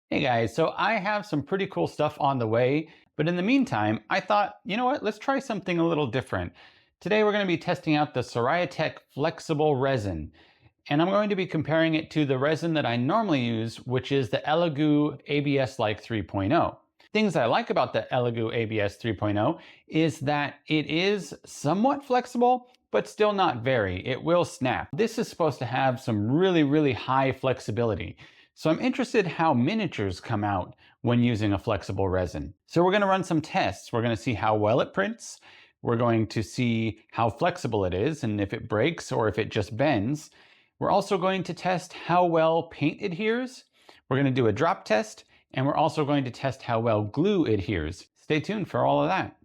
Hey guys, so I have some pretty cool stuff on the way, but in the meantime, I thought, you know what, let's try something a little different. Today we're going to be testing out the Siraya flexible resin, and I'm going to be comparing it to the resin that I normally use, which is the Elegoo ABS-like 3.0. Things I like about the Elegoo ABS 3.0 is that it is somewhat flexible, but still not very. It will snap. This is supposed to have some really high flexibility. So I'm interested how miniatures come out when using a flexible resin. So we're going to run some tests. We're going to see how well it prints. We're going to see how flexible it is and if it breaks or if it just bends. We're also going to test how well paint adheres. We're going to do a drop test, and we're also going to test how well glue adheres. Stay tuned for all of that.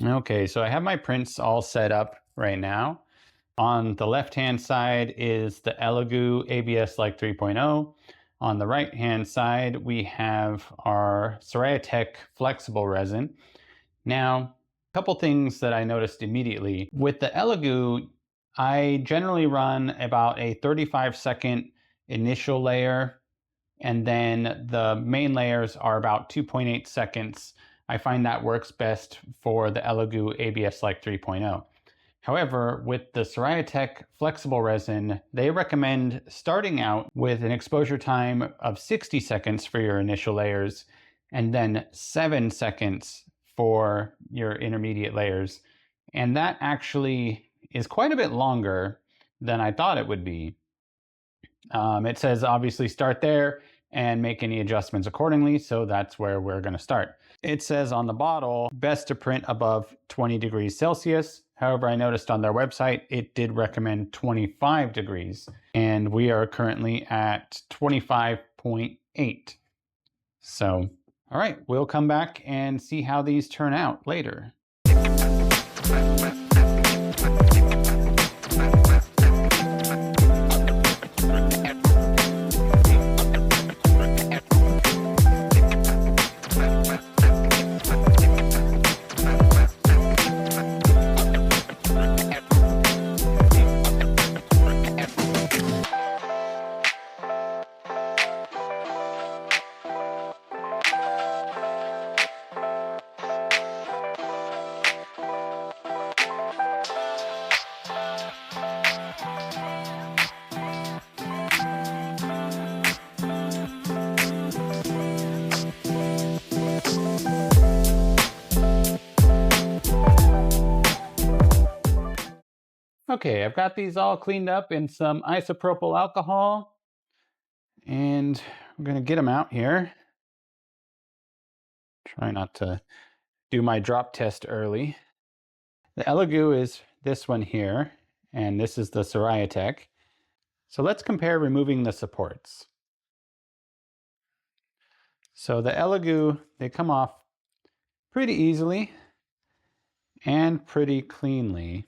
Okay, so I have my prints all set up right now. On the left-hand side is the Elegoo ABS-like 3.0. On the right-hand side, we have our Siraya flexible resin. Now, a couple things that I noticed immediately. With the Elegoo, I generally run about a 35-second initial layer, and then the main layers are about 2.8 seconds. I find that works best for the Elegoo ABS-like 3.0. However, with the Siraya flexible resin, they recommend starting out with an exposure time of 60 seconds for your initial layers, and then 7 seconds for your intermediate layers. And that actually is quite a bit longer than I thought it would be. It says obviously start there and make any adjustments accordingly, so that's where we're going to start. It says on the bottle, best to print above 20 degrees Celsius. However, I noticed on their website, it did recommend 25 degrees, and we are currently at 25.8. So, all right, we'll come back and see how these turn out later. Okay, I've got these all cleaned up in some isopropyl alcohol, and I'm going to get them out here. Try not to do my drop test early. The Elegoo is this one here, and this is the Siraya. So let's compare removing the supports. So the Elegoo, they come off pretty easily and pretty cleanly.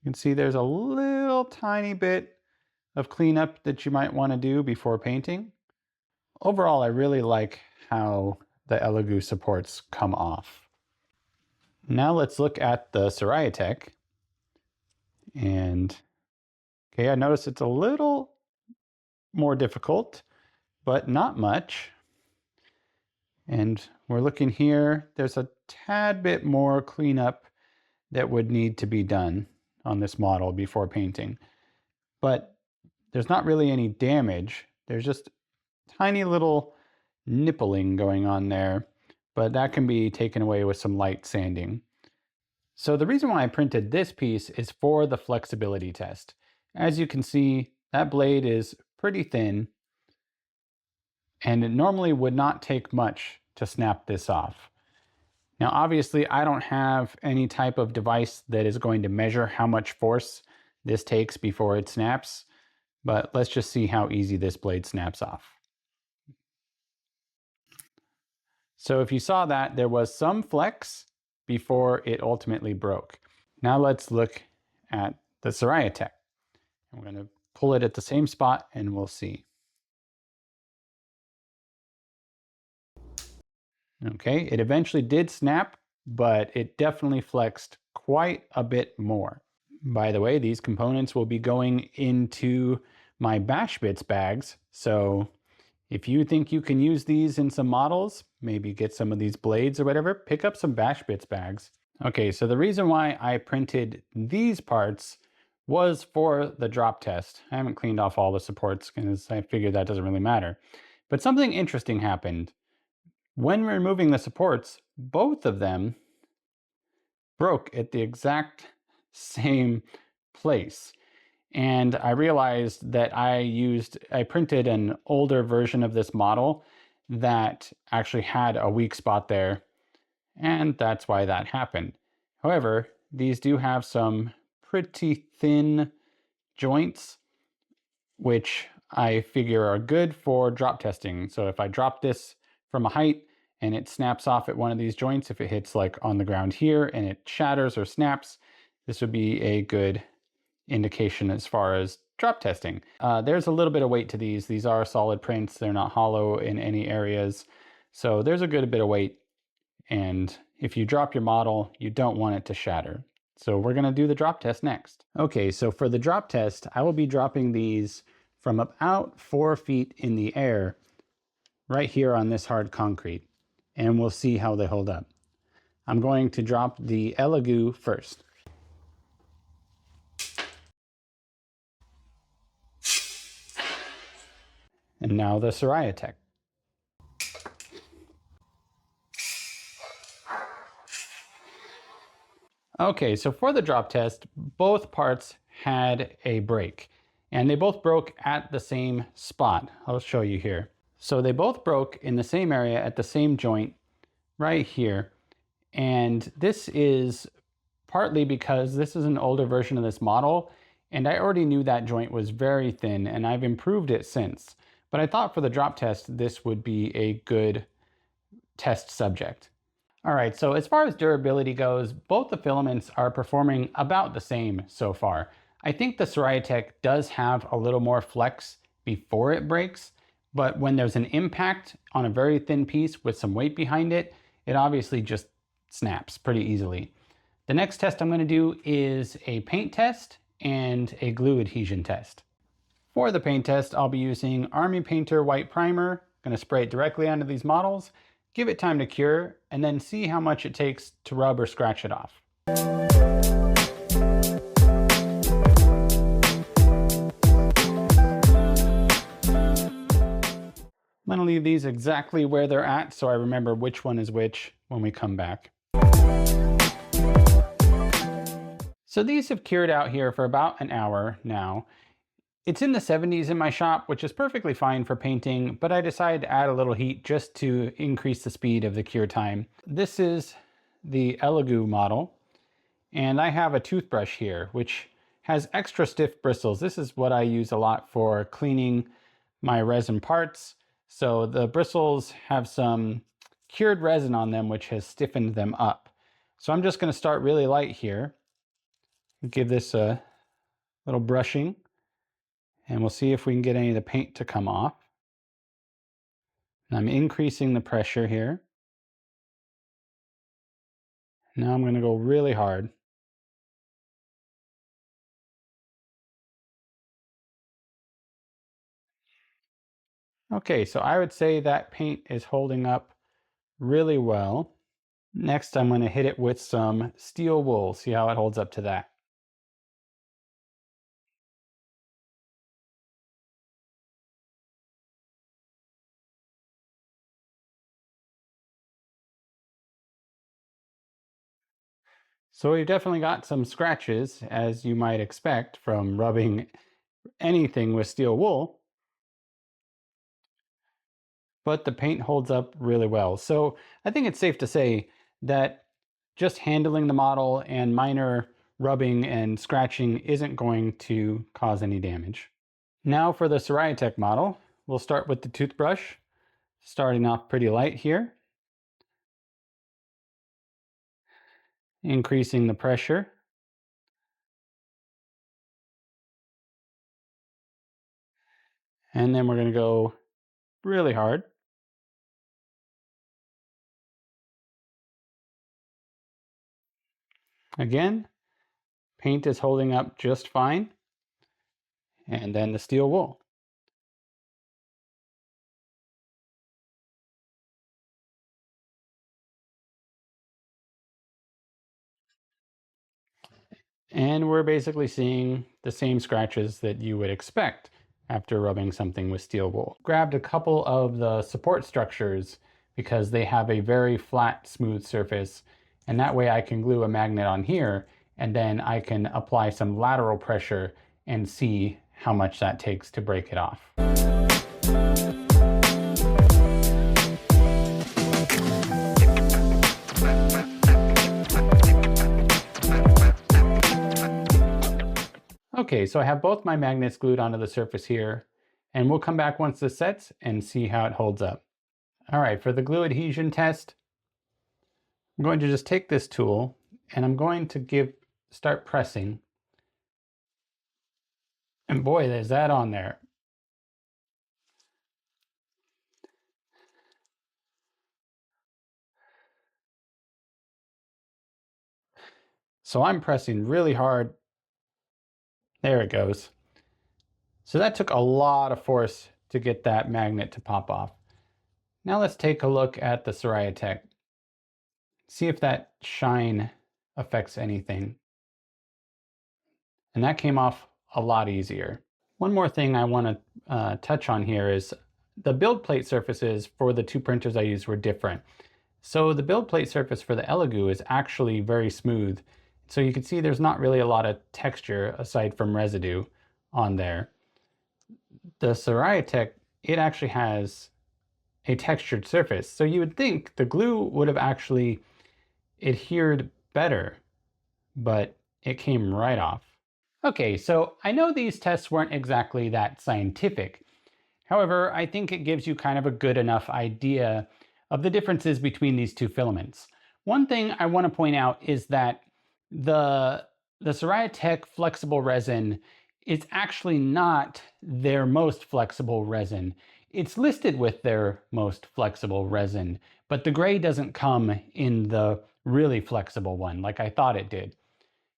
You can see there's a little tiny bit of cleanup that you might want to do before painting. Overall, I really like how the Elegoo supports come off. Now let's look at the Siraya. And okay, I notice it's a little more difficult, but not much. And we're looking here, there's a tad bit more cleanup that would need to be done on this model before painting. But there's not really any damage. There's just tiny little nippling going on there, but that can be taken away with some light sanding. So the reason why I printed this piece is for the flexibility test. As you can see, that blade is pretty thin, and it normally would not take much to snap this off. Now, obviously, I don't have any type of device that is going to measure how much force this takes before it snaps, But let's just see how easy this blade snaps off. So if you saw that, there was some flex before it ultimately broke. Now let's look at the Siraya Tech. I'm going to pull it at the same spot and we'll see. Okay, it eventually did snap, but it definitely flexed quite a bit more. By the way, these components will be going into my Bash Bits bags, so if you think you can use these in some models, maybe get some of these blades or whatever, pick up some Bash Bits bags. Okay, so the reason why I printed these parts was for the drop test. I haven't cleaned off all the supports because I figured that doesn't really matter. But something interesting happened. When removing the supports, both of them broke at the exact same place. And I realized that I printed an older version of this model that actually had a weak spot there, and that's why that happened. However, these do have some pretty thin joints, which I figure are good for drop testing. So if I drop this from a height and it snaps off at one of these joints, if it hits like on the ground here and it shatters or snaps, this would be a good indication as far as drop testing. There's a little bit of weight to these. These are solid prints. They're not hollow in any areas. So there's a good bit of weight. And if you drop your model, you don't want it to shatter. So we're going to do the drop test next. Okay, so for the drop test, I will be dropping these from about 4 feet in the air right here on this hard concrete. And we'll see how they hold up. I'm going to drop the Elegoo first. And now the Siraya Tech. Okay, so for the drop test, both parts had a break. And they both broke at the same spot. I'll show you here. So they both broke in the same area at the same joint right here. And this is partly because this is an older version of this model, and I already knew that joint was very thin, and I've improved it since. But I thought for the drop test, this would be a good test subject. All right, so as far as durability goes, both the filaments are performing about the same so far. I think the Siraya Tech does have a little more flex before it breaks, but when there's an impact on a very thin piece with some weight behind it, it obviously just snaps pretty easily. The next test I'm going to do is a paint test and a glue adhesion test. For the paint test, I'll be using Army Painter White Primer. I'm going to spray it directly onto these models, give it time to cure, and then see how much it takes to rub or scratch it off. I'm going to leave these exactly where they're at so I remember which one is which when we come back. So these have cured out here for about an hour now. It's in the 70s in my shop, which is perfectly fine for painting, but I decided to add a little heat just to increase the speed of the cure time. This is the Elegoo model, and I have a toothbrush here, which has extra stiff bristles. This is what I use a lot for cleaning my resin parts. So the bristles have some cured resin on them, which has stiffened them up. So I'm just going to start really light here. Give this a little brushing, and we'll see if we can get any of the paint to come off. And I'm increasing the pressure here. Now I'm going to go really hard. Okay, so I would say that paint is holding up really well. Next, I'm going to hit it with some steel wool, see how it holds up to that. So we've definitely got some scratches, as you might expect from rubbing anything with steel wool, but the paint holds up really well. So I think it's safe to say that just handling the model and minor rubbing and scratching isn't going to cause any damage. Now for the Siraya model, we'll start with the toothbrush, starting off pretty light here, increasing the pressure. And then we're going to go really hard. Again, paint is holding up just fine. And then the steel wool. And we're basically seeing the same scratches that you would expect after rubbing something with steel wool. Grabbed a couple of the support structures because they have a very flat, smooth surface. And that way I can glue a magnet on here, and then I can apply some lateral pressure and see how much that takes to break it off. Okay, so I have both my magnets glued onto the surface here, and we'll come back once this sets and see how it holds up. All right, for the glue adhesion test, I'm going to just take this tool and I'm going to start pressing. And boy, there's that on there. So I'm pressing really hard. There it goes. So that took a lot of force to get that magnet to pop off. Now let's take a look at the Siraya. See if that shine affects anything. And that came off a lot easier. One more thing I want to touch on here is the build plate surfaces for the two printers I used were different. So the build plate surface for the Elegoo is actually very smooth. So you can see there's not really a lot of texture aside from residue on there. The Siraya, it actually has a textured surface. So you would think the glue would have actually adhered better, but it came right off. Okay, so I know these tests weren't exactly that scientific. However, I think it gives you kind of a good enough idea of the differences between these two filaments. One thing I want to point out is that the Siraya flexible resin is actually not their most flexible resin. It's listed with their most flexible resin, but the gray doesn't come in the really flexible one like I thought it did.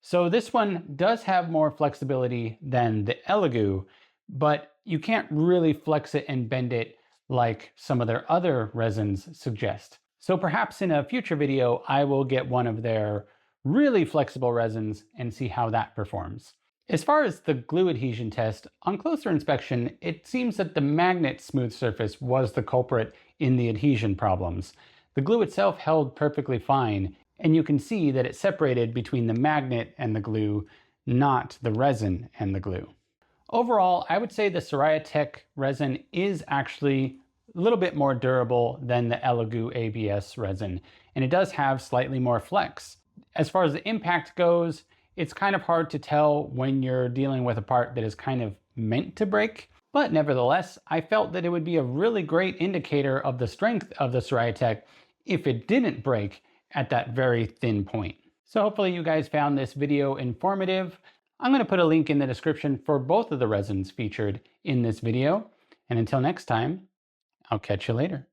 So this one does have more flexibility than the Elegoo, but you can't really flex it and bend it like some of their other resins suggest. So perhaps in a future video, I will get one of their really flexible resins and see how that performs. As far as the glue adhesion test, on closer inspection, it seems that the magnet smooth surface was the culprit in the adhesion problems. The glue itself held perfectly fine, and you can see that it separated between the magnet and the glue, not the resin and the glue. Overall, I would say the Siraya resin is actually a little bit more durable than the Elegoo ABS resin, and it does have slightly more flex. As far as the impact goes, it's kind of hard to tell when you're dealing with a part that is kind of meant to break. But nevertheless, I felt that it would be a really great indicator of the strength of the Siraya if it didn't break at that very thin point. So hopefully you guys found this video informative. I'm going to put a link in the description for both of the resins featured in this video. And until next time, I'll catch you later.